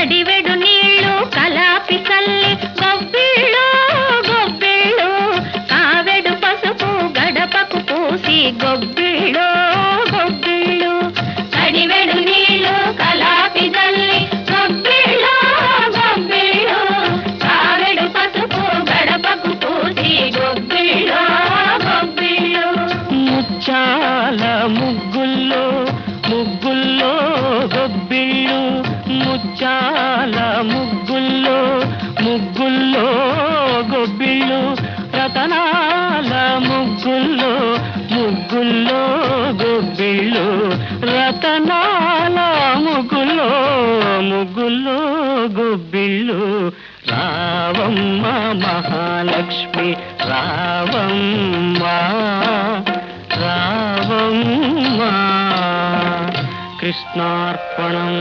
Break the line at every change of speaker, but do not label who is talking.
కడివెడు నీళ్ళు కలాపి చల్లి గొబ్బిళ్ళు గొబ్బిళ్ళు కావెడు పసుపు గడపకు పూసి గొబ్బిళ్ళు గొబ్బిళ్ళు కడివెడు నీళ్ళు కలాపి చల్లి గొబ్బిళ్ళు గొబ్బిళ్ళు కావెడు పసుపు గడపకు పూసి గొబ్బిళ్ళు గొబ్బిళ్ళు ముచ్చాల ముగ్గుల్లో ముగ్గుల్లో గొబ్బిళ్ళు ముచ్చాల ముగ్గుల్లో ముగ్గుల్లో గొబ్బిళ్ళు రతనాల ముగ్గుల్లో ముగ్గుల్లో గొబ్బిళ్ళు రతనాల ముగ్గుల్లో ముగ్గుల్లో గొబ్బిళ్ళు రావమ్మ మహాలక్ష్మి రావమ్మ రావమ్మ కృష్ణార్పణం.